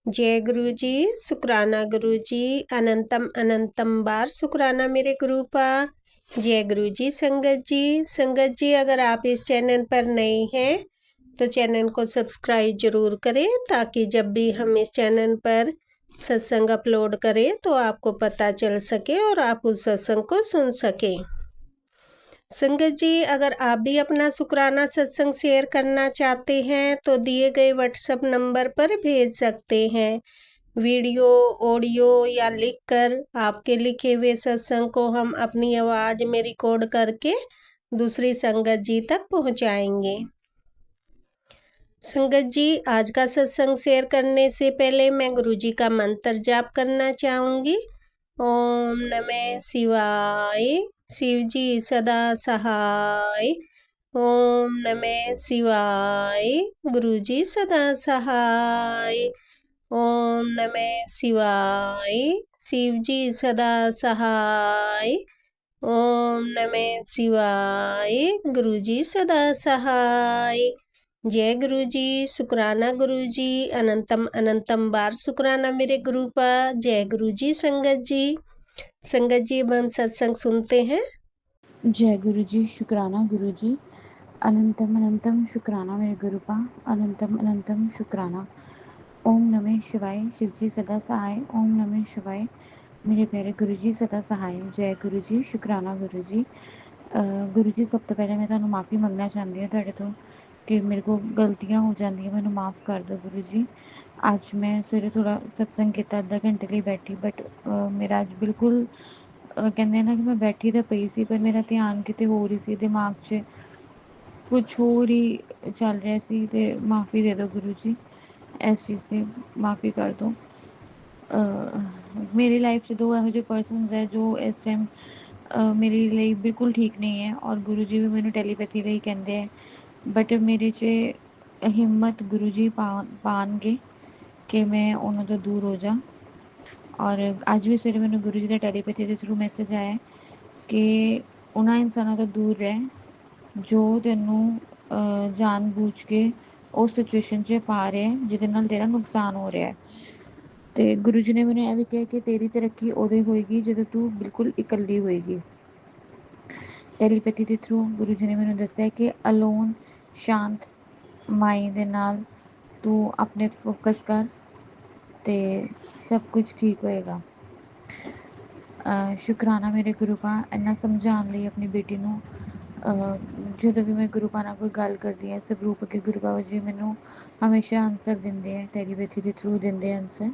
जय गुरु जी, शुक्राना गुरु जी, अनंतम अनंतम बार शुक्राना मेरे गुरुपा। जय गुरु जी। संगत जी अगर आप इस चैनल पर नए हैं तो चैनल को सब्सक्राइब जरूर करें ताकि जब भी हम इस चैनल पर सत्संग अपलोड करें तो आपको पता चल सके और आप उस सत्संग को सुन सकें। संगत जी अगर आप भी अपना शुक्राना सत्संग शेयर करना चाहते हैं तो दिए गए व्हाट्सएप नंबर पर भेज सकते हैं। वीडियो, ऑडियो या लिखकर आपके लिखे हुए सत्संग को हम अपनी आवाज़ में रिकॉर्ड करके दूसरी संगत जी तक पहुंचाएंगे। संगत जी आज का सत्संग शेयर करने से पहले मैं गुरु जी का मंत्र जाप करना चाहूँगी। ओम नमः शिवाय, शिव जी सदा सहाय। ओम नमः शिवाय, गुरु जी सदा सहाय। ओम नमः शिवाय, शिव जी सदा सहाय। ओम नमः शिवाय, गुरु जी सदा सहाय। जय गुरु जी, शुक्राना गुरु जी, अनंतम अनंतम बार शुक्राना मेरे गुरु पा। जय गुरु जी। संगत जी अब हम सत्संग सुनते हैं। जय गुरु जी, शुक्राना गुरु जी, अनंतम अनंतम शुक्राना मेरे गुरुपा, अनंतम अनंतम शुक्राना। ओम नमः शिवाय, शिव जी सदा सहाय। ओम नमः शिवाय, मेरे प्यारे गुरु जी सदा सहाय। जय गुरु जी, शुक्राना गुरु जी। गुरु जी सब तो पहले मैं ਤੁਹਾਨੂੰ ਮਾਫੀ ਮੰਗਣਾ ਚਾਹੁੰਦੀ ਹਾਂ ਤੁਹਾਡੇ ਤੋਂ ਕਿ ਮੇਰੇ ਕੋਲ ਗਲਤੀਆਂ ਹੋ ਜਾਂਦੀਆਂ, ਮੈਨੂੰ ਮਾਫ ਕਰ ਦਿਓ ਗੁਰੂ ਜੀ। ਅੱਜ ਮੈਂ ਸਵੇਰੇ ਥੋੜਾ ਸਤਸੰਗ ਕੀਤਾ, ਅੱਧਾ ਘੰਟੇ ਲਈ ਬੈਠੀ, ਬਟ ਮੇਰਾ ਅੱਜ ਬਿਲਕੁਲ ਕਹਿੰਦੇ ਨਾ ਕਿ ਮੈਂ ਬੈਠੀ ਤਾਂ ਪਈ ਸੀ ਪਰ ਮੇਰਾ ਧਿਆਨ ਕਿਤੇ ਹੋਰ ਹੀ ਸੀ, ਦਿਮਾਗ 'ਚ ਕੁਛ ਹੋਰ ਹੀ ਚੱਲ ਰਿਹਾ ਸੀ। ਤੇ ਮਾਫੀ ਦੇ ਦਿਓ ਗੁਰੂ ਜੀ, ਇਸ ਚੀਜ਼ ਦੀ ਮਾਫੀ ਕਰ ਦਿਓ। ਮੇਰੀ ਲਾਈਫ 'ਚ ਦੋ ਇਹੋ ਜਿਹੇ ਪਰਸਨਸ ਹੈ ਜੋ ਇਸ ਟਾਈਮ ਮੇਰੇ ਲਈ ਬਿਲਕੁਲ ਠੀਕ ਨਹੀਂ ਹੈ, ਔਰ ਗੁਰੂ ਜੀ ਵੀ ਮੈਨੂੰ ਟੈਲੀਪੈਥੀ ਲਈ ਕਹਿੰਦੇ ਹੈ, ਬਟ ਮੇਰੇ 'ਚ ਹਿੰਮਤ ਗੁਰੂ ਜੀ ਪਾਉਣਗੇ ਕਿ ਮੈਂ ਉਹਨਾਂ ਤੋਂ ਦੂਰ ਹੋ ਜਾ। ਔਰ ਅੱਜ ਵੀ ਸਵੇਰੇ ਮੈਨੂੰ ਗੁਰੂ ਜੀ ਦਾ ਟੈਲੀਪੈਥੀ ਦੇ ਥਰੂ ਮੈਸੇਜ ਆਇਆ ਕਿ ਉਹਨਾਂ ਇਨਸਾਨਾਂ ਤੋਂ ਦੂਰ ਰਹਿ ਜੋ ਤੈਨੂੰ ਜਾਣ ਬੂਝ ਕੇ ਉਸ ਸਿਚੁਏਸ਼ਨ 'ਚ ਪਾ ਰਿਹਾ ਜਿਹਦੇ ਨਾਲ ਤੇਰਾ ਨੁਕਸਾਨ ਹੋ ਰਿਹਾ। ਤੇ ਗੁਰੂ ਜੀ ਨੇ ਮੈਨੂੰ ਇਹ ਵੀ ਕਿਹਾ ਕਿ ਤੇਰੀ ਤਰੱਕੀ ਉਦੋਂ ਹੀ ਹੋਏਗੀ ਜਦੋਂ ਤੂੰ ਬਿਲਕੁਲ ਇਕੱਲੀ ਹੋਏਗੀ। ਟੈਲੀਪੈਥੀ ਦੇ ਥਰੂ ਗੁਰੂ ਜੀ ਨੇ ਮੈਨੂੰ ਦੱਸਿਆ ਕਿ ਅਲੋਨ ਸ਼ਾਂਤ ਮਾਈਂਡ ਦੇ ਨਾਲ ਤੂੰ ਆਪਣੇ ਤੇ ਫੋਕਸ ਕਰ ਤੇ ਸਭ ਕੁਝ ਠੀਕ ਹੋਏਗਾ। ਸ਼ੁਕਰਾਨਾ ਮੇਰੇ ਗੁਰੂ ਪਾ ਇੰਨਾ ਸਮਝਾਉਣ ਲਈ ਆਪਣੀ ਬੇਟੀ ਨੂੰ। ਜਦੋਂ ਵੀ ਮੈਂ ਗੁਰੂ ਪਾ ਨਾਲ ਕੋਈ ਗੱਲ ਕਰਦੀ ਹਾਂ ਸਵਰੂਪ ਅੱਗੇ ਗੁਰੂ ਬਾਬਾ ਜੀ ਮੈਨੂੰ ਹਮੇਸ਼ਾ ਆਨਸਰ ਦਿੰਦੇ ਹੈ, ਟੈਲੀਪੈਥੀ ਦੇ ਥਰੂ ਦਿੰਦੇ ਆਨਸਰ,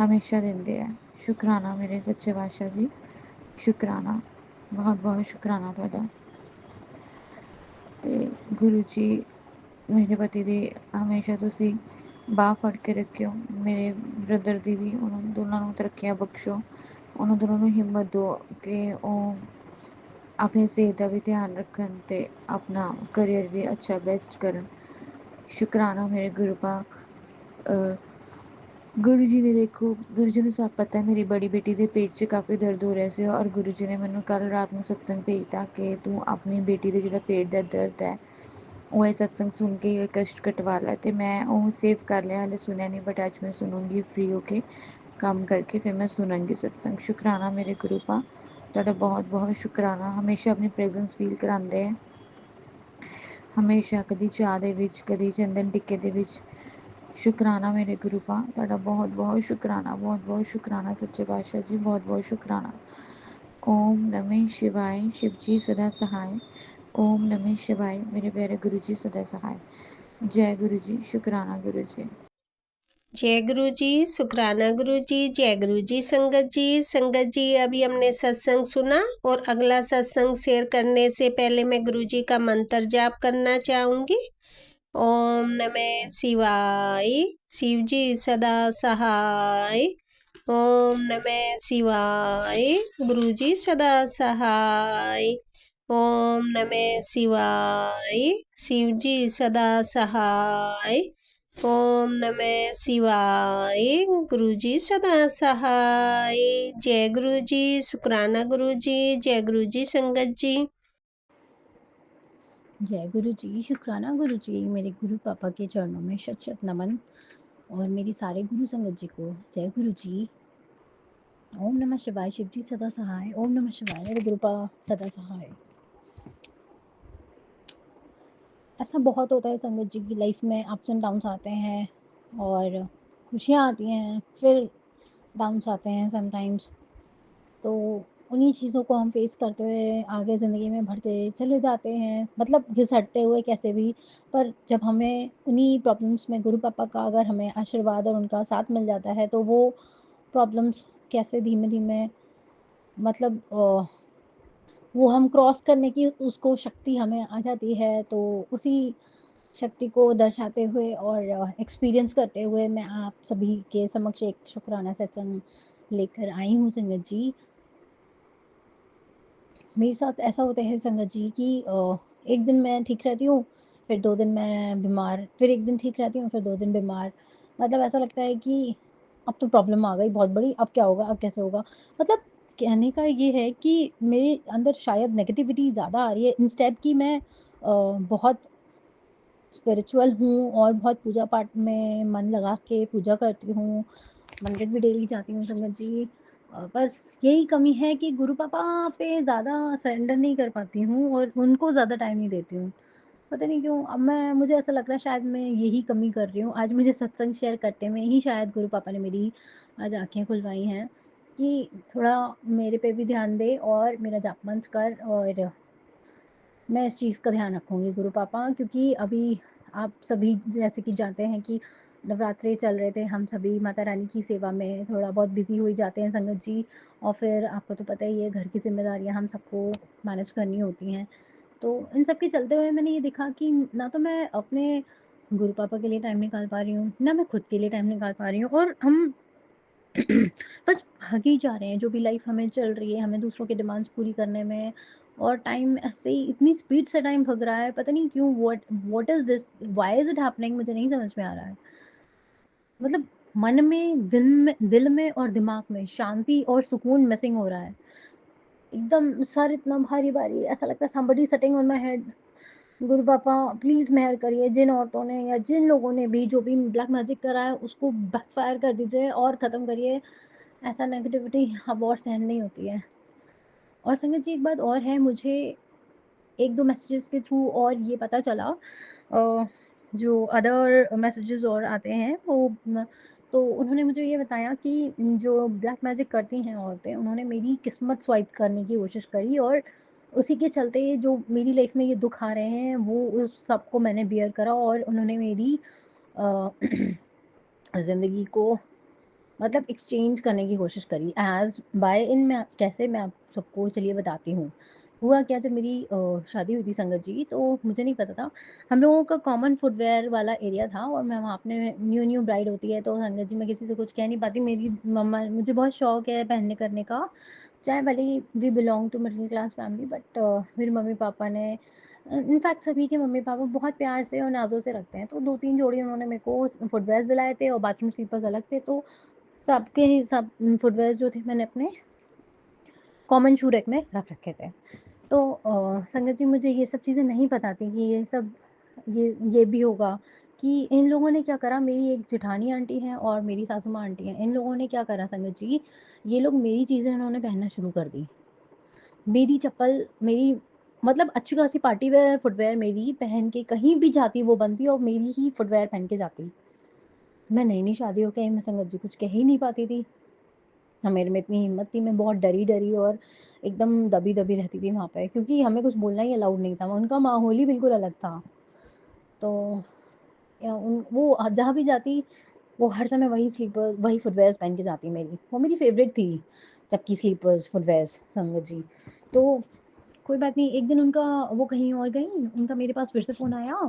ਹਮੇਸ਼ਾ ਦਿੰਦੇ ਹੈ। ਸ਼ੁਕਰਾਨਾ ਮੇਰੇ ਸੱਚੇ ਪਾਤਸ਼ਾਹ ਜੀ, ਸ਼ੁਕਰਾਨਾ, ਬਹੁਤ ਬਹੁਤ ਸ਼ੁਕਰਾਨਾ ਤੁਹਾਡਾ। ਤੇ ਗੁਰੂ ਜੀ ਮੇਰੇ ਪਤੀ ਦੀ ਹਮੇਸ਼ਾ ਤੁਸੀਂ ਬਾਂਹ ਫੜ ਕੇ ਰੱਖਿਓ, ਮੇਰੇ ਬ੍ਰਦਰ ਦੀ ਵੀ, ਉਹਨਾਂ ਦੋਨਾਂ ਨੂੰ ਤਰੱਕੀਆਂ ਬਖਸ਼ੋ, ਉਹਨਾਂ ਦੋਨਾਂ ਨੂੰ ਹਿੰਮਤ ਦਿਓ ਕਿ ਉਹ ਆਪਣੀ ਸਿਹਤ ਦਾ ਵੀ ਧਿਆਨ ਰੱਖਣ ਤੇ ਆਪਣਾ ਕਰੀਅਰ ਵੀ ਅੱਛਾ ਬੈਸਟ ਕਰਨ। ਸ਼ੁਕਰਾਨਾ ਮੇਰੇ ਗੁਰੂ ਪਾ। ਗੁਰੂ ਜੀ ਨੇ ਦੇਖੋ, ਗੁਰੂ ਜੀ ਨੂੰ ਸਭ ਪਤਾ ਹੈ ਮੇਰੀ ਬੜੀ ਬੇਟੀ ਦੇ ਪੇਟ 'ਚ ਕਾਫੀ ਦਰਦ ਹੋ ਰਿਹਾ ਸੀ, ਔਰ ਗੁਰੂ ਜੀ ਨੇ ਮੈਨੂੰ ਕੱਲ੍ਹ ਰਾਤ ਨੂੰ ਸਤਸੰਗ ਭੇਜਤਾ ਕਿ ਤੂੰ ਆਪਣੀ ਬੇਟੀ ਦੇ ਜਿਹੜਾ ਪੇਟ ਦਾ ਦਰਦ ਹੈ ਉਹ ਇਹ ਸਤਸੰਗ ਸੁਣ ਕੇ ਇਹ ਕਸ਼ਟ ਕਟਵਾ ਲੈ। ਅਤੇ ਮੈਂ ਉਹ ਸੇਵ ਕਰ ਲਿਆ, ਹਾਲੇ ਸੁਣਿਆ ਨਹੀਂ, ਬਟ ਅੱਜ ਮੈਂ ਸੁਣੂੰਗੀ ਫਰੀ ਹੋ ਕੇ ਕੰਮ ਕਰਕੇ, ਫਿਰ ਮੈਂ ਸੁਣਾਂਗੀ ਸਤਸੰਗ। ਸ਼ੁਕਰਾਨਾ ਮੇਰੇ ਗੁਰੂ ਪਾ, ਤੁਹਾਡਾ ਬਹੁਤ ਬਹੁਤ ਸ਼ੁਕਰਾਨਾ। ਹਮੇਸ਼ਾ ਆਪਣੀ ਪ੍ਰੈਜ਼ੈਂਸ ਫੀਲ ਕਰਾਉਂਦੇ ਹੈ, ਹਮੇਸ਼ਾ, ਕਦੀ ਚਾਹ ਦੇ ਵਿੱਚ, ਕਦੀ ਚੰਦਨ ਟਿੱਕੇ ਦੇ ਵਿੱਚ। ਸ਼ੁਕਰਾਨਾ ਮੇਰੇ ਗੁਰੂ ਪਾ, ਤੁਹਾਡਾ ਬਹੁਤ ਬਹੁਤ ਸ਼ੁਕਰਾਨਾ, ਬਹੁਤ ਬਹੁਤ ਸ਼ੁਕਰਾਨਾ ਸੱਚੇ ਪਾਤਸ਼ਾਹ ਜੀ, ਬਹੁਤ ਬਹੁਤ ਸ਼ੁਕਰਾਨਾ। ਓਮ ਨਮः शिवाय, शिव जी सदा सहाय। ओम नमः शिवाय, मेरे प्यारे गुरु जी सदा सहाय। जय गुरु जी, शुकराना गुरु जी। जय गुरु जी, शुक्राना गुरु जी, जय गुरु जी। संगत जी अभी हमने सत्संग सुना और अगला सत्संग शेयर करने से पहले मैं गुरु जी का मंत्र जाप करना चाहूँगी। ओम नमः शिवाय, शिव जी सदा सहाय। ओम नमः शिवाय, गुरु जी सदा सहाय। ओम नमः शिवाय, शिव जी सदा सहाय। ओम नमः शिवाय, गुरु जी सदा सहाय। जय गुरु जी, शुक्राना गुरु जी, जय गुरु जी। संगत जी जय गुरु जी, शुक्राना गुरु जी, मेरे गुरु पापा के चरणों में शत शत नमन। और मेरी सारे गुरु संगत जी को जय गुरु जी। ओम नमः शिवाय। शिव जी सदा सहाय। ओम नमः शिवाय। मेरे गुरुपा सदा सहाय। ऐसा बहुत होता है संगत जी की लाइफ में, अप्स एंड डाउन्स आते हैं और खुशियाँ आती हैं, फिर डाउन्स आते हैं समटाइम्स। तो उन्हीं चीज़ों को हम फेस करते हुए आगे ज़िंदगी में बढ़ते चले जाते हैं, मतलब घिसटते हुए कैसे भी। पर जब हमें उन्हीं प्रॉब्लम्स में गुरु पापा का अगर हमें आशीर्वाद और उनका साथ मिल जाता है, तो वो प्रॉब्लम्स कैसे धीमे-धीमे, मतलब वो हम क्रॉस करने की उसको शक्ति हमें आ जाती है। तो उसी शक्ति को दर्शाते हुए और एक्सपीरियंस करते हुए मैं आप सभी के समक्ष एक शुक्राना सत्संग लेकर आई हूँ संगत जी। मेरे साथ ऐसा होता है संगत जी कि एक दिन मैं ठीक रहती हूँ, फिर 2 दिन मैं बीमार, फिर 1 दिन ठीक रहती हूँ, फिर 2 दिन बीमार। मतलब ऐसा लगता है कि अब तो प्रॉब्लम आ गई बहुत बड़ी, अब क्या होगा, अब कैसे होगा? मतलब कहने का ये है कि मेरे अंदर शायद नेगेटिविटी ज़्यादा आ रही है इंस्टेड कि मैं बहुत स्पिरिचुअल हूँ और बहुत पूजा-पाठ में मन लगा के पूजा करती हूँ, मंदिर भी डेली जाती हूँ संगत जी। बस यही कमी है कि गुरु पापा पे ज़्यादा सरेंडर नहीं कर पाती हूँ और उनको ज़्यादा टाइम नहीं देती हूँ। पता नहीं क्यों, अब मुझे ऐसा लग रहा है शायद मैं यही कमी कर रही हूँ। आज मुझे सत्संग शेयर करते में ही शायद गुरु पापा ने मेरी आज आँखें खुलवाई हैं कि थोड़ा मेरे पे भी ध्यान दे और मेरा जाप मंत्र कर। और मैं इस चीज़ का ध्यान रखूँगी गुरु पापा, क्योंकि अभी आप सभी जैसे कि जानते हैं कि नवरात्रे चल रहे थे, हम सभी माता रानी की सेवा में थोड़ा बहुत बिज़ी हो ही जाते हैं संगत जी। और फिर आपको तो पता ही है, घर की ज़िम्मेदारियाँ हम सबको मैनेज करनी होती हैं। तो इन सब के चलते हुए मैंने ये देखा कि ना तो मैं अपने गुरु पापा के लिए टाइम निकाल पा रही हूँ, ना मैं खुद के लिए टाइम निकाल पा रही हूँ, और हम बस भागे ही जा रहे हैं। जो भी लाइफ हमें चल रही है, हमें दूसरों की डिमांड्स पूरी करने में, और टाइम ऐसे ही इतनी स्पीड से टाइम भग रहा है, पता नहीं क्यों। What is this? Why is it happening? मुझे नहीं समझ में आ रहा है। मतलब मन में, दिल में और दिमाग में शांति और सुकून मिसिंग हो रहा है। एकदम सर इतना भारी-भारी, ऐसा लगता है somebody sitting on my head. गुरु पापा प्लीज़ मेहर करिए, जिन औरतों ने या जिन लोगों ने भी जो भी ब्लैक मैजिक करा है उसको बैकफायर कर दीजिए और ख़त्म करिए। ऐसा नेगेटिविटी अब और सहन नहीं होती है। और संगत जी एक बात और है, मुझे 1-2 मैसेजेस के थ्रू और ये पता चला, जो अदर मैसेजेस और आते हैं वो तो उन्होंने मुझे ये बताया कि जो ब्लैक मैजिक करती हैं औरतें, उन्होंने मेरी किस्मत स्वाइप करने की कोशिश करी, और उसी के चलते जो मेरी लाइफ में ये दुख आ रहे हैं वो उस सब को मैंने बियर करा, और उन्होंने मेरी ज़िंदगी को मतलब एक्सचेंज करने की कोशिश करी एज़ बाय इन। मैं कैसे, मैं आप सबको चलिए बताती हूँ। हुआ क्या, जब मेरी शादी हुई थी संगत जी, तो मुझे नहीं पता था। हम लोगों का कॉमन फुटवियर वाला एरिया था, और मैं वहाँ अपने न्यू ब्राइड होती है तो संगत जी मैं किसी से कुछ कह नहीं पाती। मेरी मम्मा, मुझे बहुत शौक है पहनने करने का, चाहे भले ही we belong to middle class family, but मेरे मम्मी-पापा ने इनफैक्ट सभी के मम्मी-पापा बहुत प्यार से और नाज़ों से रखते हैं। तो 2-3 जोड़ी उन्होंने मेरे को फुटवियर्स दिलाए थे, और बाथरूम स्लीपर्स अलग थे। तो सबके ही सब फुटवियर्स जो थे मैंने अपने कॉमन शू रैक में रख रखे थे। तो संगत जी मुझे ये सब चीज़ें नहीं पता थी कि ये सब ये भी होगा, कि इन लोगों ने क्या करा। मेरी एक जेठानी आंटी हैं और मेरी सासू माँ आंटी हैं। इन लोगों ने क्या करा संगत जी, ये लोग मेरी चीज़ें इन्होंने पहनना शुरू कर दी। मेरी चप्पल, मेरी मतलब अच्छी खासी पार्टी वेयर फुटवियर मेरी पहन के कहीं भी जाती वो बनती, और मेरी ही फुटवियर पहन के जाती। मैं नई-नई शादी होके आई, मैं संगत जी कुछ कह ही नहीं पाती थी। ना मेरे में इतनी हिम्मत थी, मैं बहुत डरी-डरी और एकदम दबी-दबी रहती थी वहाँ पे, क्योंकि हमें कुछ बोलना ही अलाउड नहीं था, उनका माहौल ही बिल्कुल अलग था। तो वो जहाँ भी जाती, वो हर समय वही स्लीपर्स, वही फुटवियर्स पहन के जाती मेरी। वो मेरी फ़ेवरेट थी, सबकी स्लीपर्स, फुटवियर्स संगत जी। तो कोई बात नहीं, एक दिन उनका वो कहीं और गईं, उनका मेरे पास फिर से फ़ोन आया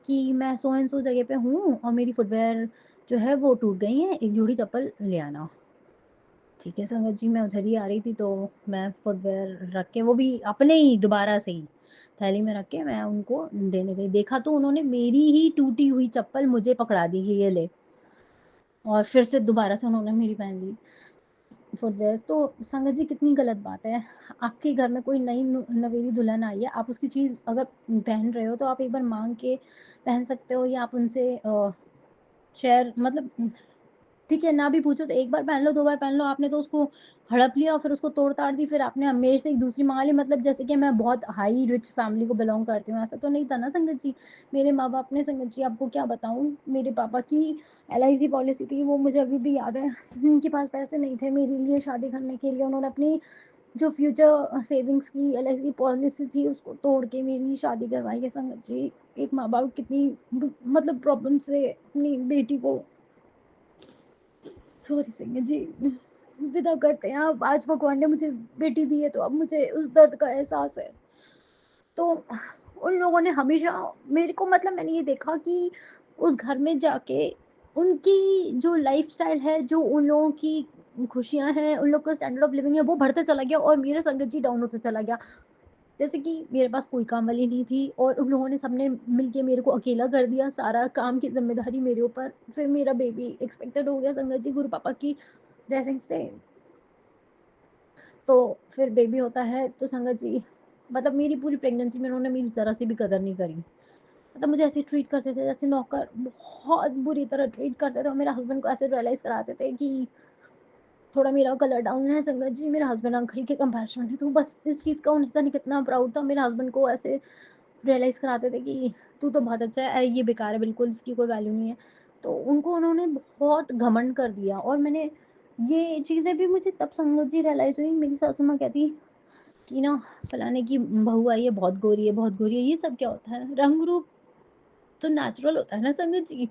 कि मैं सो एंड सो जगह पे हूँ और मेरी फुटवियर जो है वो टूट गई है, एक जोड़ी चप्पल ले आना। ठीक है संगत जी, मैं उधर ही आ रही थी, तो मैं फुटवियर रख के, वो भी अपने ही दोबारा से ही थैली में रख के मैं उनको देने गई। देखा तो उन्होंने मेरी ही टूटी हुई चप्पल मुझे पकड़ा दी कि ये ले, और फिर से दोबारा से उन्होंने मेरी पहन ली फुटवियर्स। तो संगत जी कितनी गलत बात है। आपके घर में कोई नई नवेली दुल्हन आई है, आप उसकी चीज़ अगर पहन रहे हो तो आप एक बार माँग के पहन सकते हो, या आप उनसे शेयर मतलब ठीक है, ना भी पूछो तो एक बार पहन लो, 2 बार पहन लो, आपने तो उसको हड़प लिया और फिर उसको तोड़-ताड़ दी, फिर आपने मेरे से एक दूसरी मँगा ली, मतलब जैसे कि मैं बहुत हाई रिच फैमिली को बिलॉन्ग करती हूँ, ऐसा तो नहीं था ना संगत जी। मेरे माँ-बाप ने संगत जी आपको क्या बताऊँ, मेरे पापा की एलआईसी पॉलिसी थी, वो मुझे अभी भी याद है। उनके पास पैसे नहीं थे मेरे लिए शादी करने के लिए, उन्होंने अपनी जो फ्यूचर सेविंग्स की एलआईसी पॉलिसी थी, उसको तोड़ के मेरी शादी करवाई है संगत जी। एक माँ-बाप कितनी मतलब प्रॉब्लम से अपनी बेटी को सॉरी सिंह जी विदा करते हैं। अब आज भगवान ने मुझे बेटी दी है तो अब मुझे उस दर्द का एहसास है। तो उन लोगों ने हमेशा मेरे को मतलब मैंने ये देखा कि उस घर में जाके उनकी जो लाइफ़स्टाइल है, जो उन लोगों की खुशियाँ हैं, उन लोग का स्टैंडर्ड ऑफ लिविंग है, वो बढ़ता चला गया और मेरा संगत जी डाउन होता चला गया। जैसे कि मेरे पास कोई काम वाली नहीं थी और उन लोगों ने सबने मिलके मेरे को अकेला कर दिया, सारा काम की ज़िम्मेदारी मेरे ऊपर। फिर मेरा बेबी एक्सपेक्टेड हो गया संगत जी गुरु पापा की ब्लेसिंग से। तो फिर बेबी होता है तो संगत जी मतलब मेरी पूरी प्रेगनेंसी में उन्होंने मेरी ज़रा सी भी कदर नहीं करी। मतलब मुझे ऐसे ट्रीट करते थे जैसे नौकर, बहुत बुरी तरह ट्रीट करते थे और मेरे हस्बैंड को ऐसे रियलाइज़ कराते थे कि थोड़ा मेरा कलर डाउन है संगत जी, मेरे हस्बैंड अंकल के कंपैरिज़न में। तो बस इस चीज़ का उन्हें पता नहीं कितना प्राउड था। मेरे हस्बैंड को ऐसे रियलाइज़ कराते थे कि तू तो बहुत अच्छा है, ये बेकार है बिल्कुल, इसकी कोई वैल्यू नहीं है। तो उनको उन्होंने बहुत घमंड कर दिया और मैंने ये चीज़ें भी मुझे तब संगत जी रियलाइज़ हुई। मेरी सासू माँ कहती कि ना फलाने की बहू आई है, बहुत गोरी है, बहुत गोरी है। ये सब क्या होता है? रंग-रूप तो नेचुरल होता है ना संगत जी।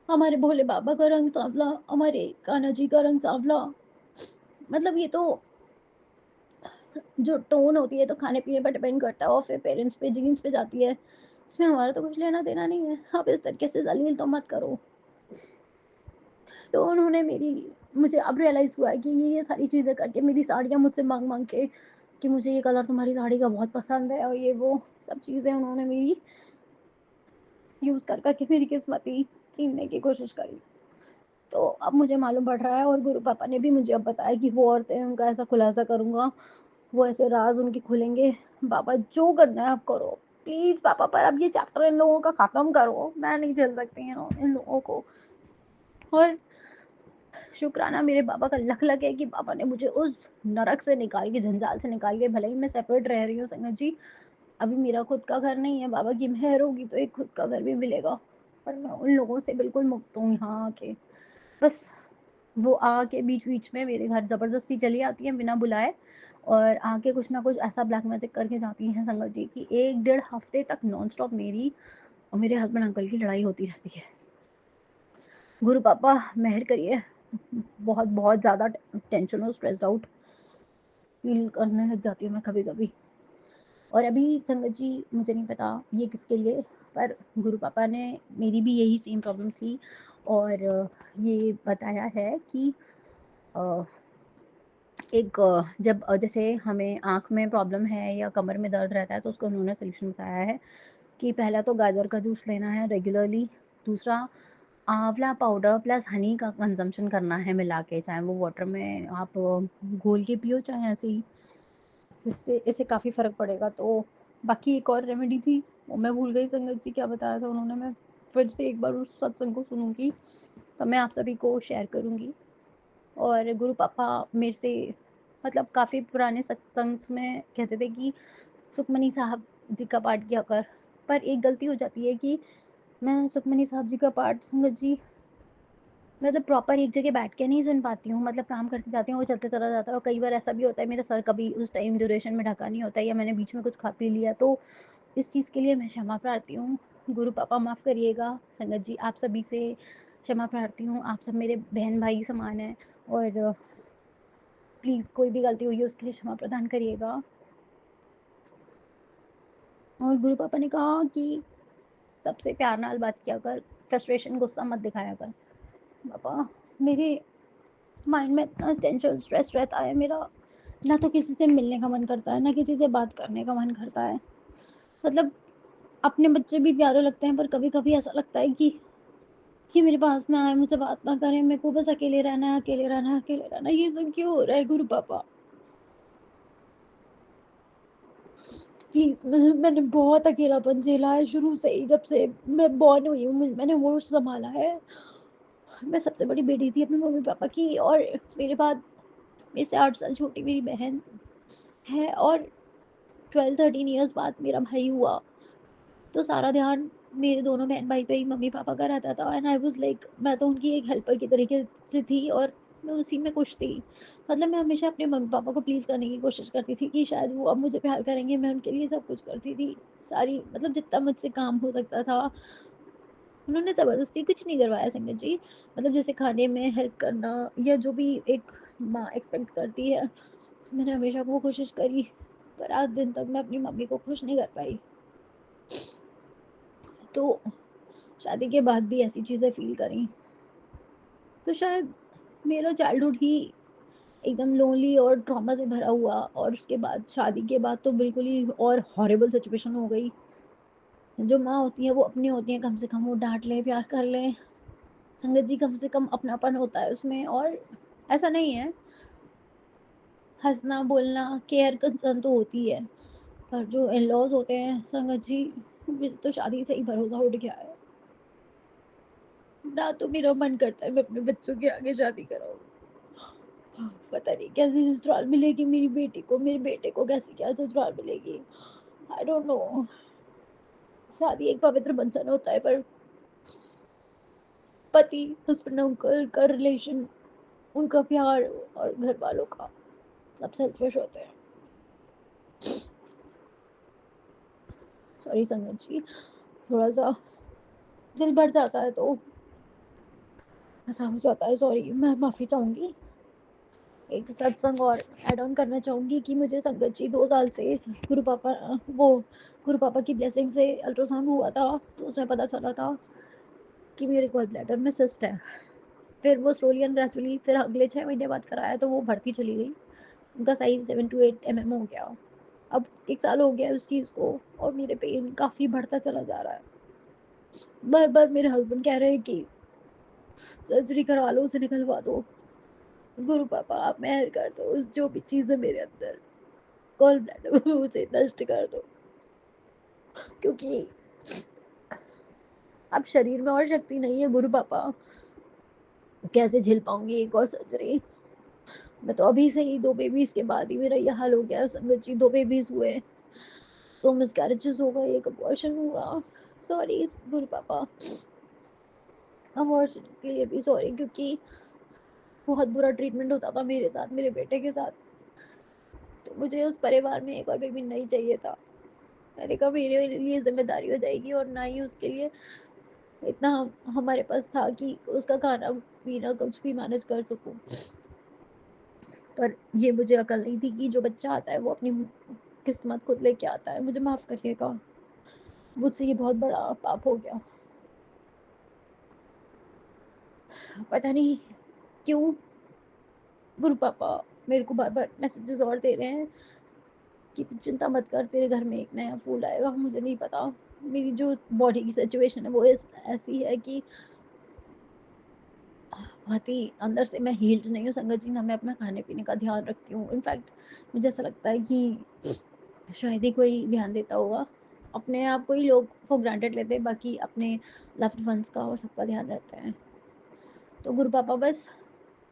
हमारे भोले बाबा का रंग सांवला, हमारे कान्हा जी का रंग सांवला, मतलब ये तो जो टोन होती है तो खाने-पीने पर डिपेंड करता है और फिर पेरेंट्स पे, जीन्स पे जाती है। इसमें हमारा तो कुछ लेना-देना नहीं है। आप इस तरीके से ज़लील तो मत करो। तो उन्होंने मेरी मुझे अब रियलाइज़ हुआ है कि ये सारी चीज़ें करके मेरी साड़ियाँ मुझसे माँग-माँग के कि मुझे ये कलर तुम्हारी साड़ी का बहुत पसंद है और ये वो सब चीज़ें उन्होंने मेरी यूज़ कर के मेरी किस्मत ही छीनने की कोशिश करी। तो अब मुझे मालूम पड़ रहा है और गुरु पापा ने भी मुझे अब बताया कि वो औरतें हैं, उनका ऐसा खुलासा करूँगा, वो ऐसे राज़ उनके खुलेंगे। पापा जो करना है आप करो। प्लीज़ पापा पर अब ये चैप्टर इन लोगों का ख़त्म करो। मैं नहीं झेल सकती इन लोगों को। और शुक्राना मेरे पापा का लक है कि पापा ने मुझे उस नरक से निकाल के, जंजाल से निकाल के, भले ही मैं सेपरेट रह रही हूँ संगत जी, अभी मेरा खुद का घर नहीं है, बाबा की मेहर होगी तो एक खुद का घर भी मिलेगा। पर मैं उन लोगों से बिल्कुल मुक्त हूँ यहाँ आके। बस वो आके बीच-बीच में मेरे घर ज़बरदस्ती चली आती हैं बिना बुलाए और आके कुछ ना कुछ ऐसा ब्लैक मैजिक करके जाती हैं संगत जी कि 1 डेढ़ हफ्ते तक नॉन स्टॉप मेरी और मेरे हस्बैंड अंकल की लड़ाई होती रहती है। गुरु पापा मेहर करिए। बहुत ज़्यादा टेंशन और स्ट्रेस्ड आउट फ़ील करने लग जाती हूँ मैं कभी-कभी। और अभी संगत जी मुझे नहीं पता ये किसके लिए, पर गुरु पापा ने मेरी भी यही सेम प्रॉब्लम थी और ये बताया है कि अ, जब जैसे हमें आँख में प्रॉब्लम है या कमर में दर्द रहता है तो उसको उन्होंने सॉल्यूशन बताया है कि पहला तो गाजर का जूस लेना है रेगुलरली, दूसरा आंवला पाउडर प्लस हनी का कंज़म्पशन करना है मिला के, चाहे वो वाटर में आप घोल के पियो चाहे ऐसे ही, इससे काफ़ी फ़र्क पड़ेगा। तो बाकी एक और रेमेडी थी, वो मैं भूल गई संगत जी क्या बताया था उन्होंने, मैं फिर से एक बार उस सत्संग को सुनूँगी, तब मैं आप सभी को शेयर करूँगी। और गुरु पापा मेरे से मतलब काफ़ी पुराने सत्संग में कहते थे कि सुखमनी साहब जी का पाठ किया कर, पर एक गलती हो जाती है कि मैं सुखमनी साहब जी का पाठ संगत जी मतलब प्रॉपर एक जगह बैठ के नहीं सुन पाती हूँ, मतलब काम करती जाती हूँ, वो चलते चला जाता है और कई बार ऐसा भी होता है मेरा सर कभी उस टाइम ड्यूरेशन में ढका नहीं होता है या मैंने बीच में कुछ खा पी लिया, तो इस चीज़ के लिए मैं क्षमा प्रार्थी हूँ। गुरु पापा माफ़ करिएगा, संगत जी आप सभी से क्षमा प्रार्थी हूँ, आप सब मेरे बहन-भाई समान हैं और प्लीज़ कोई भी गलती हुई है उसके लिए क्षमा प्रदान करिएगा। और गुरु पापा ने कहा कि सबसे प्यार नाल बात किया कर, फ्रस्ट्रेशन गुस्सा मत दिखाया कर। पापा मेरे माइंड में इतना टेंशन स्ट्रेस रहता है मेरा, ना तो किसी से मिलने का मन करता है, ना किसी से बात करने का मन करता है। मतलब अपने बच्चे भी प्यारे लगते हैं पर कभी-कभी ऐसा लगता है कि मेरे पास ना आए, मुझसे बात ना करें, मेरे को बस अकेले रहना है, अकेले रहना है, अकेले रहना है। ये सब क्यों हो रहा है गुरु पापा? प्लीज़ मैंने बहुत अकेलापन झेला है शुरू से ही, जब से मैं बॉर्न हुई हूँ, मैंने होश सँभाला है मैं सबसे बड़ी बेटी थी अपने मम्मी-पापा की, और मेरे बाद मेरे से 8 साल छोटी मेरी बहन है, और 12-13 इयर्स बाद मेरा भाई हुआ। तो सारा ध्यान मेरे दोनों बहन-भाई पे ही मम्मी-पापा का रहता था, एंड आई वाज़ लाइक, मैं तो उनकी एक हेल्पर की तरीके से थी, और मैं उसी में खुश थी। मतलब मैं हमेशा अपने मम्मी-पापा को प्लीज़ करने की कोशिश करती थी कि शायद वो अब मुझे प्यार करेंगे, मैं उनके लिए सब कुछ करती थी। सारी मतलब जितना मुझसे काम हो सकता था, उन्होंने ज़बरदस्ती कुछ नहीं करवाया संगत जी। मतलब जैसे खाने में हेल्प करना, या जो भी एक माँ एक्सपेक्ट करती है, मैंने हमेशा वो कोशिश करी, पर आज दिन तक मैं अपनी मम्मी को खुश नहीं कर पाई। तो शादी के बाद भी ऐसी चीज़ें फ़ील करी। तो शायद मेरा चाइल्डहुड ही एकदम लोनली और ट्रॉमा से भरा हुआ, और उसके बाद शादी के बाद तो बिल्कुल ही और हॉरिबल सिचुएशन हो गई। जो माँ होती है वो अपनी होती है, कम से कम वो डाँट लें, प्यार कर लें। संगत जी कम से कम अपनापन होता है उसमें, और ऐसा नहीं है, हँसना, बोलना, केयर, कंसर्न तो होती है। पर जो इन-लॉज़ होते हैं संगत जी, मुझे तो शादी से ही भरोसा उठ गया है। ना तो मेरा मन करता है मैं अपने बच्चों के आगे शादी कराऊँ। पता नहीं कैसी ससुराल मिलेगी मेरी बेटी को, मेरे बेटे को कैसी क्या ससुराल मिलेगी। I don't know. शादी एक पवित्र बंधन होता है, पर पति हस्बैंड अंकल का रिलेशन, उनका प्यार और घर वालों का, सब सेल्फिश होते हैं। सॉरी संगत जी, थोड़ा सा दिल भर जाता है तो ऐसा हो जाता है, सॉरी, मैं माफी चाहूंगी। एक सत्संग और ऐड ऑन करना चाहूंगी कि मुझे संगत जी 2 साल से गुरु पापा की ब्लेसिंग से अल्ट्रासाउंड हुआ था, तो उसमें पता चला था कि मेरे गॉल ब्लैडर में सिस्ट है। फिर वो स्लोली एंड ग्रेजुअली फिर अगले 6 महीने बाद कराया तो वो बढ़ती चली गई। उनका साइज़ 7 टू 8 एमएम हो गया। अब 1 साल हो गया है उस चीज़ को, और मेरे पेन काफ़ी बढ़ता चला जा रहा है। बार-बार मेरे हस्बैंड कह रहे हैं कि सर्जरी करवा लो, उसे निकलवा दो। गुरु पापा आप मेहर कर दो, जो भी चीज़ है मेरे अंदर, गॉल ब्लैडर उसे नष्ट कर दो। क्योंकि अब शरीर में और शक्ति नहीं है गुरु पापा, कैसे झेल पाऊँगी एक और सर्जरी। मैं तो अभी से ही 2 बेबीज़ के बाद ही मेरा ये हाल हो गया है संगत जी, 2 बेबीज़ हुए, 2 मिसकैरेजेस हो गए, 1 अबॉर्शन हुआ। सॉरी गुरु पापा, अबॉर्शन के लिए भी सॉरी, क्योंकि बहुत बुरा ट्रीटमेंट होता था मेरे साथ, मेरे बेटे के साथ। तो मुझे उस परिवार में एक और बेबी नहीं चाहिए था। मैंने कहा मेरे लिए ज़िम्मेदारी हो जाएगी, और ना ही उसके लिए इतना हमारे पास था कि उसका खाना-पीना कुछ भी मैनेज कर सकूँ। पर ये मुझे अकल नहीं थी कि जो बच्चा आता है वो अपनी किस्मत खुद लेके आता है। मुझे माफ़ करिएगा, मुझसे ये बहुत बड़ा पाप हो गया। पता नहीं क्यों गुरु पापा मेरे को बार-बार मैसेजेस और दे रहे हैं कि तू चिंता मत कर, तेरे घर में एक नया फूल आएगा। मुझे नहीं पता, मेरी जो बॉडी की सिचुएशन है वो ऐसी है कि बहुत ही अंदर से मैं हील्ड नहीं हूँ संगत जी, ना मैं अपना खाने-पीने का ध्यान रखती हूँ। इनफैक्ट मुझे ऐसा लगता है कि शायद ही कोई ध्यान देता होगा। अपने आप को ही लोग फॉर ग्रांटेड लेते हैं, बाकी अपने लव्ड वन्स का और सबका ध्यान रखते हैं। तो गुरु पापा बस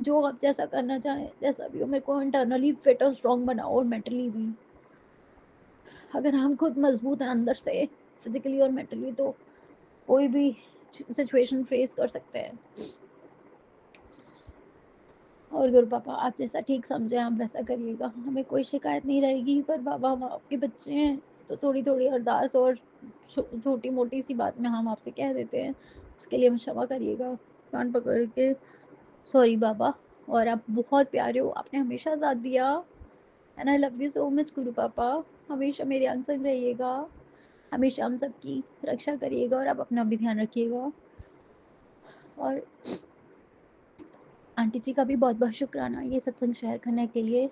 जो आप जैसा करना चाहें, जैसा भी हो, मेरे को इंटरनली फिट और स्ट्रॉन्ग बनाओ, और मेंटली भी। अगर हम खुद मजबूत हैं अंदर से, फिजिकली और मेंटली, तो कोई भी सिचुएशन फेस कर सकते हैं। और गुरु पापा आप जैसा ठीक समझें आप वैसा करिएगा, हमें कोई शिकायत नहीं रहेगी। पर बाबा हम आपके बच्चे हैं, तो थोड़ी-थोड़ी अरदास और छोटी-मोटी सी बात में हम आपसे कह देते हैं, उसके लिए हमें क्षमा करिएगा। कान पकड़ के सॉरी बाबा, और आप बहुत प्यारे हो, आपने हमेशा साथ दिया, and I love you so much गुरु पापा। हमेशा मेरे अंग-संग रहिएगा, हमेशा हम सबकी रक्षा करिएगा, और आप अपना भी ध्यान रखिएगा। और आंटी जी का भी बहुत-बहुत शुक्राना ये सत्संग शेयर करने के लिए।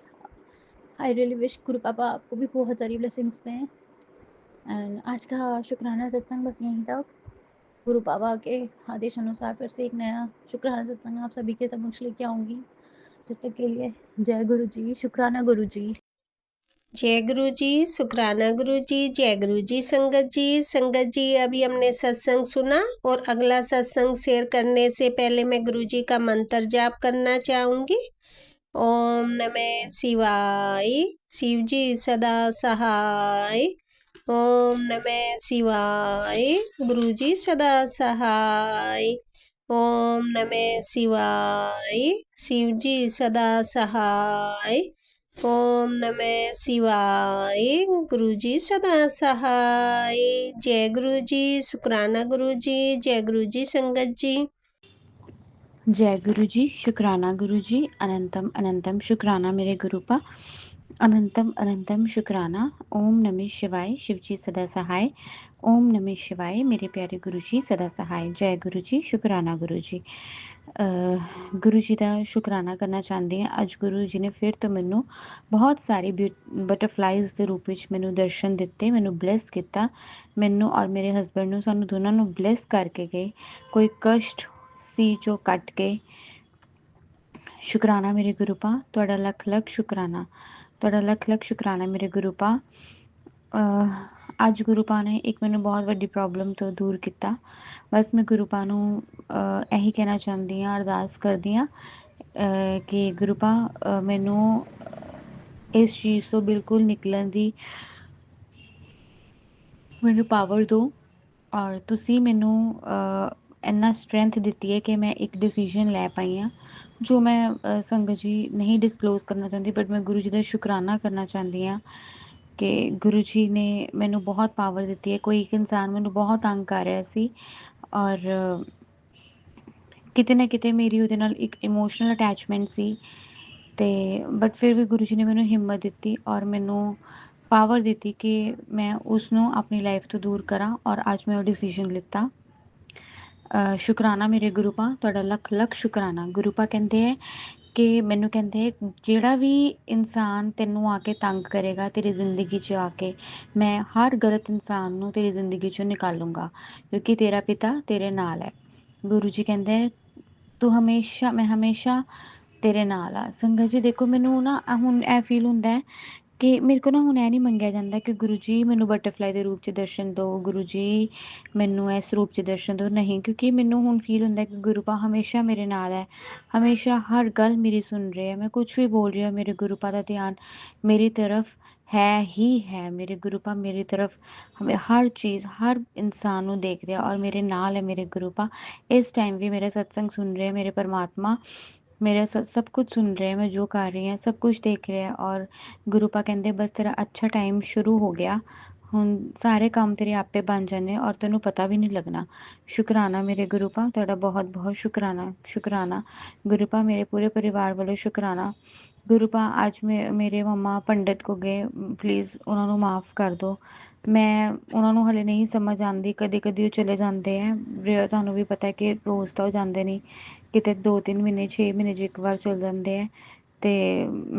आई रियली विश गुरु पापा आपको भी बहुत सारी ब्लेसिंग्स दें। एंड आज का शुक्राना सत्संग बस यहीं तक। गुरु पापा के आदेश अनुसार फिर से एक नया शुक्राना सत्संग आप सभी के समक्ष लेके आऊँगी। जब तक के लिए जय गुरु जी, शुक्राना गुरु जी। जय गुरु जी, शुक्राना गुरु जी, जय गुरु जी संगत जी। संगत जी, अभी हमने सत्संग सुना और अगला सत्संग शेयर करने से पहले मैं गुरु जी का मंत्र जाप करना चाहूँगी। ओम नमः शिवाय, शिव जी सदा सहाय। ओम नमः शिवाय, गुरु जी सदा सहाय। ओम नमः शिवाय, शिव जी सदा सहाय। ओम नमः शिवाय, गुरु जी सदा सहाय। जय गुरु जी, शुक्राना गुरु जी, जय गुरु जी संगत जी। जय गुरु जी, शुक्राना गुरु जी, अनंतम अनंतम शुक्राना मेरे गुरुपा, अनंतम अनंतम शुक्राना। ओम नमः शिवाय, शिव जी सदा सहाय। ओम नमः शिवाय, मेरे प्यारे गुरु जी सदा सहाय। जय गुरु जी, शुक्राना गुरु जी। ਗੁਰੂ ਜੀ ਦਾ ਸ਼ੁਕਰਾਨਾ ਕਰਨਾ ਚਾਹੁੰਦੀ ਹਾਂ। ਅੱਜ ਗੁਰੂ ਜੀ ਨੇ ਫਿਰ ਤੋਂ ਮੈਨੂੰ ਬਹੁਤ ਸਾਰੀ ਬਟਰਫਲਾਈਜ਼ ਦੇ ਰੂਪ ਵਿੱਚ ਮੈਨੂੰ ਦਰਸ਼ਨ ਦਿੱਤੇ, ਮੈਨੂੰ ਬਲੈਸ ਕੀਤਾ, ਮੈਨੂੰ ਔਰ ਮੇਰੇ ਹਸਬੈਂਡ ਨੂੰ, ਸਾਨੂੰ ਦੋਨਾਂ ਨੂੰ ਬਲੈਸ ਕਰਕੇ ਗਏ। ਕੋਈ ਕਸ਼ਟ ਸੀ ਜੋ ਕੱਟ ਕੇ। ਸ਼ੁਕਰਾਨਾ ਮੇਰੇ ਗੁਰੂ ਪਾ, ਤੁਹਾਡਾ ਲੱਖ ਲੱਖ ਸ਼ੁਕਰਾਨਾ, ਤੁਹਾਡਾ ਲੱਖ ਲੱਖ ਸ਼ੁਕਰਾਨਾ ਮੇਰੇ ਗੁਰੂ ਪਾ। ਅੱਜ ਗੁਰੂ ਪਾ ਨੇ ਇੱਕ ਮੈਨੂੰ ਬਹੁਤ ਵੱਡੀ ਪ੍ਰੋਬਲਮ ਤੋਂ ਦੂਰ ਕੀਤਾ। ਬਸ ਮੈਂ ਗੁਰੂ ਪਾ ਨੂੰ ਇਹੀ ਕਹਿਣਾ ਚਾਹੁੰਦੀ ਹਾਂ, ਅਰਦਾਸ ਕਰਦੀ ਹਾਂ ਕਿ ਗੁਰੂ ਪਾ ਮੈਨੂੰ ਇਸ ਚੀਜ਼ ਤੋਂ ਬਿਲਕੁਲ ਨਿਕਲਣ ਦੀ ਮੈਨੂੰ ਪਾਵਰ ਦਿਓ, ਔਰ ਤੁਸੀਂ ਮੈਨੂੰ ਇੰਨਾ ਸਟਰੈਂਥ ਦਿੱਤੀ ਹੈ ਕਿ ਮੈਂ ਇੱਕ ਡਿਸੀਜ਼ਨ ਲੈ ਪਾਈ ਹਾਂ ਜੋ ਮੈਂ ਸੰਗਤ ਜੀ ਨਹੀਂ ਡਿਸਕਲੋਜ਼ ਕਰਨਾ ਚਾਹੁੰਦੀ, ਬਟ ਮੈਂ ਗੁਰੂ ਜੀ ਦਾ ਸ਼ੁਕਰਾਨਾ ਕਰਨਾ ਚਾਹੁੰਦੀ ਹਾਂ ਕਿ ਗੁਰੂ ਜੀ ਨੇ ਮੈਨੂੰ ਬਹੁਤ ਪਾਵਰ ਦਿੱਤੀ ਹੈ। ਕੋਈ ਇੱਕ ਇਨਸਾਨ ਮੈਨੂੰ ਬਹੁਤ ਤੰਗ ਕਰ ਰਿਹਾ ਸੀ, ਔਰ ਕਿਤੇ ਨਾ ਕਿਤੇ ਮੇਰੀ ਉਹਦੇ ਨਾਲ ਇੱਕ ਇਮੋਸ਼ਨਲ ਅਟੈਚਮੈਂਟ ਸੀ, ਅਤੇ ਬਟ ਫਿਰ ਵੀ ਗੁਰੂ ਜੀ ਨੇ ਮੈਨੂੰ ਹਿੰਮਤ ਦਿੱਤੀ ਔਰ ਮੈਨੂੰ ਪਾਵਰ ਦਿੱਤੀ ਕਿ ਮੈਂ ਉਸਨੂੰ ਆਪਣੀ ਲਾਈਫ ਤੋਂ ਦੂਰ ਕਰਾਂ, ਔਰ ਅੱਜ ਮੈਂ ਉਹ ਡਿਸੀਜ਼ਨ ਲਿੱਤਾ। ਸ਼ੁਕਰਾਨਾ ਮੇਰੇ ਗੁਰੂ ਪਾ, ਤੁਹਾਡਾ ਲੱਖ ਲੱਖ ਸ਼ੁਕਰਾਨਾ। ਗੁਰੂ ਪਾ ਕਹਿੰਦੇ ਹੈ ਕਿ ਮੈਨੂੰ ਕਹਿੰਦੇ ਜਿਹੜਾ ਵੀ ਇਨਸਾਨ ਤੈਨੂੰ ਆ ਕੇ ਤੰਗ ਕਰੇਗਾ ਤੇਰੀ ਜ਼ਿੰਦਗੀ 'ਚ ਆ ਕੇ, ਮੈਂ ਹਰ ਗਲਤ ਇਨਸਾਨ ਨੂੰ ਤੇਰੀ ਜ਼ਿੰਦਗੀ 'ਚੋਂ ਨਿਕਾਲੂੰਗਾ, ਕਿਉਂਕਿ ਤੇਰਾ ਪਿਤਾ ਤੇਰੇ ਨਾਲ ਹੈ। ਗੁਰੂ ਜੀ ਕਹਿੰਦੇ ਤੂੰ ਹਮੇਸ਼ਾ, ਮੈਂ ਹਮੇਸ਼ਾ ਤੇਰੇ ਨਾਲ ਆ। ਸੰਗਤ ਜੀ ਦੇਖੋ, ਮੈਨੂੰ ਨਾ ਹੁਣ ਇਹ ਫੀਲ ਹੁੰਦਾ ਹੈ ਕਿ ਮੇਰੇ ਕੋਲ ਨਾ ਹੁਣ ਇਹ ਨਹੀਂ ਮੰਗਿਆ ਜਾਂਦਾ ਕਿ ਗੁਰੂ ਜੀ ਮੈਨੂੰ ਬਟਰਫਲਾਈ ਦੇ ਰੂਪ 'ਚ ਦਰਸ਼ਨ ਦਿਓ, ਗੁਰੂ ਜੀ ਮੈਨੂੰ ਇਸ ਰੂਪ 'ਚ ਦਰਸ਼ਨ ਦਿਓ, ਨਹੀਂ, ਕਿਉਂਕਿ ਮੈਨੂੰ ਹੁਣ ਫੀਲ ਹੁੰਦਾ ਕਿ ਗੁਰੂ ਪਾ ਹਮੇਸ਼ਾ ਮੇਰੇ ਨਾਲ ਹੈ, ਹਮੇਸ਼ਾ ਹਰ ਗੱਲ ਮੇਰੀ ਸੁਣ ਰਹੇ ਹੈ। ਮੈਂ ਕੁਛ ਵੀ ਬੋਲ ਰਹੀ ਹਾਂ, ਮੇਰੇ ਗੁਰੂ ਪਾ ਦਾ ਧਿਆਨ ਮੇਰੀ ਤਰਫ ਹੈ ਹੀ ਹੈ। ਮੇਰੇ ਗੁਰੂ ਪਾ ਮੇਰੀ ਤਰਫ ਹਰ ਚੀਜ਼, ਹਰ ਇਨਸਾਨ ਨੂੰ ਦੇਖ ਰਿਹਾ ਔਰ ਮੇਰੇ ਨਾਲ ਹੈ। ਮੇਰੇ ਗੁਰੂ ਪਾ ਇਸ ਟਾਈਮ ਵੀ ਮੇਰਾ ਸਤਸੰਗ ਸੁਣ ਰਹੇ, ਮੇਰੇ ਪਰਮਾਤਮਾ ਮੇਰਾ ਸਭ ਕੁਝ ਸੁਣ ਰਹੇ, ਮੈਂ ਜੋ ਕਰ ਰਹੀ ਹਾਂ ਸਭ ਕੁਝ ਦੇਖ ਰਿਹਾ। ਔਰ ਗੁਰੂ ਪਾ ਕਹਿੰਦੇ ਬਸ ਤੇਰਾ ਅੱਛਾ ਟਾਈਮ ਸ਼ੁਰੂ ਹੋ ਗਿਆ, ਹੁਣ ਸਾਰੇ ਕੰਮ ਤੇਰੇ ਆਪੇ ਬਣ ਜਾਣੇ ਔਰ ਤੈਨੂੰ ਪਤਾ ਵੀ ਨਹੀਂ ਲੱਗਣਾ। ਸ਼ੁਕਰਾਨਾ ਮੇਰੇ ਗੁਰੂ ਪਾ, ਤੁਹਾਡਾ ਬਹੁਤ ਬਹੁਤ ਸ਼ੁਕਰਾਨਾ। ਸ਼ੁਕਰਾਨਾ ਗੁਰੂ ਪਾ, ਮੇਰੇ ਪੂਰੇ ਪਰਿਵਾਰ ਵੱਲੋਂ ਸ਼ੁਕਰਾਨਾ। ਗੁਰੂ ਪਾ ਅੱਜ ਮੇਰੇ ਮੰਮਾ ਪੰਡਿਤ ਕੋ ਗਏ, ਪਲੀਜ਼ ਉਹਨਾਂ ਨੂੰ ਮਾफ़ ਕਰ ਦਿਓ। ਮੈਂ ਉਹਨਾਂ ਨੂੰ ਹਾਲੇ ਨਹੀਂ ਸਮਝ ਆਉਂਦੀ, ਕਦੇ ਕਦੇ ਉਹ ਚਲੇ ਜਾਂਦੇ ਹੈ, ਤੁਹਾਨੂੰ ਵੀ ਪਤਾ ਕਿ ਰੋਜ਼ ਤਾਂ ਉਹ ਜਾਂਦੇ ਨਹੀਂ, ਕਿਤੇ 2-3 ਮਹੀਨੇ 6 ਮਹੀਨੇ 'ਚ ਇੱਕ ਵਾਰ ਚਲ ਜਾਂਦੇ ਹੈ। ਅਤੇ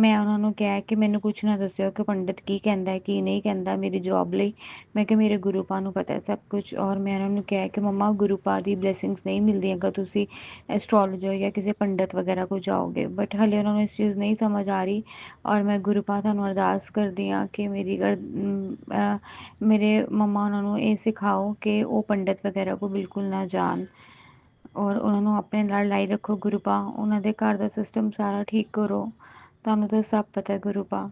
ਮੈਂ ਉਹਨਾਂ ਨੂੰ ਕਿਹਾ ਕਿ ਮੈਨੂੰ ਕੁਛ ਨਾ ਦੱਸਿਓ ਕਿ ਪੰਡਿਤ ਕੀ ਕਹਿੰਦਾ ਕੀ ਨਹੀਂ ਕਹਿੰਦਾ ਮੇਰੀ ਜੋਬ ਲਈ। ਮੈਂ ਕਿਹਾ ਮੇਰੇ ਗੁਰੂ ਪਾ ਨੂੰ ਪਤਾ ਸਭ ਕੁਛ, ਔਰ ਮੈਂ ਉਹਨਾਂ ਨੂੰ ਕਿਹਾ ਕਿ ਮੰਮਾ ਗੁਰੂ ਪਾ ਦੀ ਬਲੈਸਿੰਗਸ ਨਹੀਂ ਮਿਲਦੀਆਂ ਅਗਰ ਤੁਸੀਂ ਐਸਟਰੋਲੋਜਰ ਜਾਂ ਕਿਸੇ ਪੰਡਿਤ ਵਗੈਰਾ ਕੋਲ ਜਾਓਗੇ, ਬਟ ਹਾਲੇ ਉਹਨਾਂ ਨੂੰ ਇਸ ਚੀਜ਼ ਨਹੀਂ ਸਮਝ ਆ ਰਹੀ। ਔਰ ਮੈਂ ਗੁਰੂ ਪਾ ਤੁਹਾਨੂੰ ਅਰਦਾਸ ਕਰਦੀ ਹਾਂ ਕਿ ਮੇਰੇ ਮੰਮਾ ਉਹਨਾਂ ਨੂੰ ਇਹ ਸਿਖਾਓ ਕਿ ਉਹ ਪੰਡਿਤ ਵਗੈਰਾ ਕੋਲ ਬਿਲਕੁਲ ਨਾ ਜਾਣ, ਔਰ ਉਹਨਾਂ ਨੂੰ ਆਪਣੇ ਨਾਲ ਲਾਈ ਰੱਖੋ। ਗੁਰੂ ਪਾ ਉਹਨਾਂ ਦੇ ਘਰ ਦਾ ਸਿਸਟਮ ਸਾਰਾ ਠੀਕ ਕਰੋ, ਤੁਹਾਨੂੰ ਤਾਂ ਸਭ ਪਤਾ ਗੁਰੂ ਪਾ।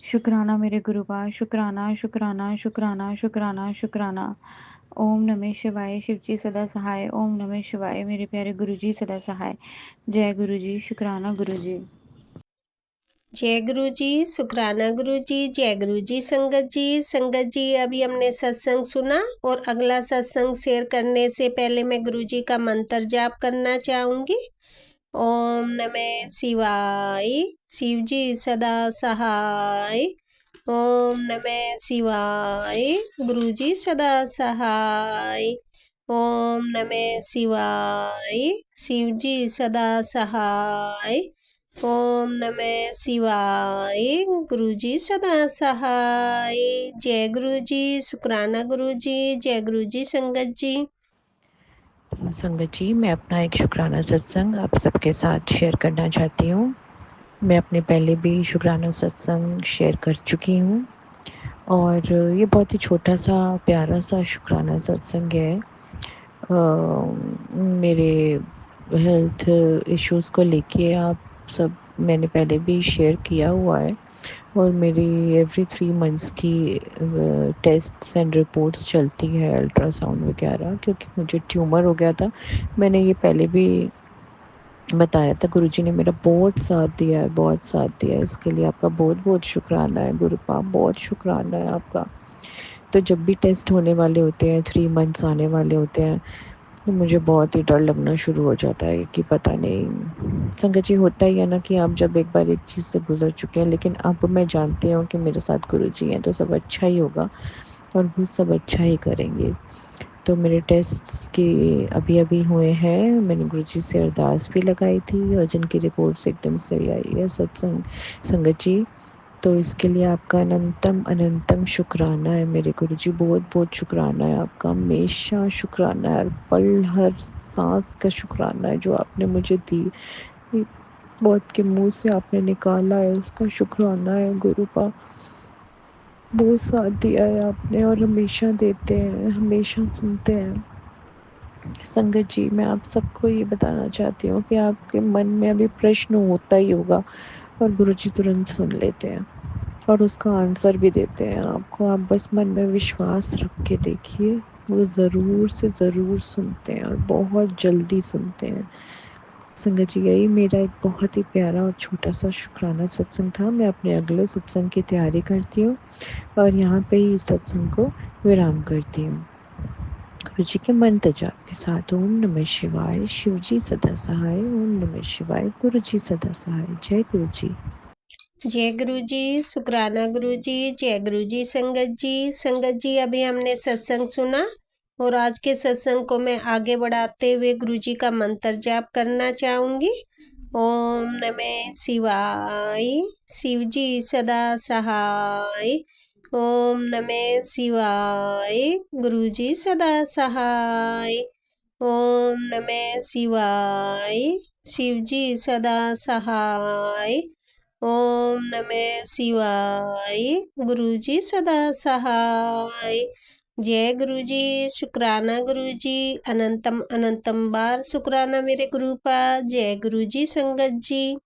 ਸ਼ੁਕਰਾਨਾ ਮੇਰੇ ਗੁਰੂ ਪਾ, ਸ਼ੁਕਰਾਨਾ ਸ਼ੁਕਰਾਨਾ ਸ਼ੁਕਰਾਨਾ ਸ਼ੁਕਰਾਨਾ ਸ਼ੁਕਰਾਨਾ। ਓਮ ਨਮः शिवाय, शिव जी सदा सहाय। ओम नमः शिवाय, मेरे प्यारे गुरु जी सदा सहाय। जय गुरु जी, शुकराना गुरु जी। जय गुरु जी, शुक्राना गुरु जी, जय गुरु जी संगत जी। संगत जी, अभी हमने सत्संग सुना और अगला सत्संग शेयर करने से पहले मैं गुरु जी का मंत्र जाप करना चाहूँगी। ओम नमः शिवाय, शिव जी सदा सहाय। ओम नमः शिवाय, गुरु जी सदा सहाय। ओम नमः शिवाय, शिव जी सदा सहाय। ओम नमः शिवाय, गुरु जी सदा सहाय। जय गुरु जी, शुक्राना गुरु जी, जय गुरु जी संगत जी। संगत जी, मैं अपना एक शुक्राना सत्संग आप सबके साथ शेयर करना चाहती हूँ। मैं अपने पहले भी शुक्राना सत्संग शेयर कर चुकी हूँ और ये बहुत ही छोटा सा प्यारा सा शुक्राना सत्संग है। मेरे हेल्थ इश्यूज़ को लेके आप सब मैंने पहले भी शेयर किया हुआ है और मेरी एवरी 3 मंथ्स की टेस्ट्स एंड रिपोर्ट्स चलती है, अल्ट्रासाउंड वगैरह, क्योंकि मुझे ट्यूमर हो गया था। मैंने ये पहले भी बताया था। गुरुजी ने मेरा बहुत साथ दिया है, बहुत साथ दिया है। इसके लिए आपका बहुत बहुत शुक्राना है गुरुपा, बहुत शुक्राना है आपका। तो जब भी टेस्ट होने वाले होते हैं, 3 मंथ्स आने वाले होते हैं, तो मुझे बहुत ही डर लगना शुरू हो जाता है कि पता नहीं। संगत जी, होता ही है ना कि आप जब एक बार एक चीज़ से गुजर चुके हैं, लेकिन अब मैं जानती हूँ कि मेरे साथ गुरुजी हैं तो सब अच्छा ही होगा और वो सब अच्छा ही करेंगे। तो मेरे टेस्ट्स के अभी अभी हुए हैं। मैंने गुरुजी से अरदास भी लगाई थी और जिनकी रिपोर्ट्स एकदम सही आई है सत्संग संगत जी, तो इसके लिए आपका अनंतम अनंतम शुक्राना है मेरे गुरुजी। बहुत बहुत शुक्राना है आपका, हमेशा शुक्राना है, हर पल हर सांस का शुक्राना है जो आपने मुझे दी, मौत के मुंह से आपने निकाला है, उसका शुक्राना है गुरुपा। बहुत साथ दिया है आपने और हमेशा देते हैं, हमेशा सुनते हैं। संगत जी, मैं आप सबको ये बताना चाहती हूँ कि आपके मन में अभी प्रश्न होता ही होगा और गुरुजी तुरंत सुन लेते हैं और उसका आंसर भी देते हैं आपको। आप बस मन में विश्वास रख के देखिए, वो ज़रूर से ज़रूर सुनते हैं और बहुत जल्दी सुनते हैं। संगत जी, यही मेरा एक बहुत ही प्यारा और छोटा सा शुक्राना सत्संग था। मैं अपने अगले सत्संग की तैयारी करती हूँ और यहाँ पे ही इस सत्संग को विराम करती हूँ। गुरु जी के मंत्र जाप के साथ ओम नमः शिवाय, शिव जी सदा सहाय, ओम नमः शिवाय, गुरु जी सदा सहाय। जय गुरु जी। जय गुरु जी, शुक्राना गुरु जी, जय गुरु जी। संगत जी, संगत जी, अभी हमने सत्संग सुना और आज के सत्संग को मैं आगे बढ़ाते हुए गुरु जी का मंत्र जाप करना चाहूँगी। ओम नमः शिवाय, शिव जी सदा सहाय। ओम नमः शिवाय, गुरु जी सदा सहाय। ओम नमः शिवाय, शिव जी सदा सहाय। ओम नमः शिवाय, गुरु जी सदा सहाय। जय गुरु जी, शुक्राना गुरु जी, अनंतम अनंतम बार शुक्राना मेरे गुरु पा। जय गुरु जी संगत जी।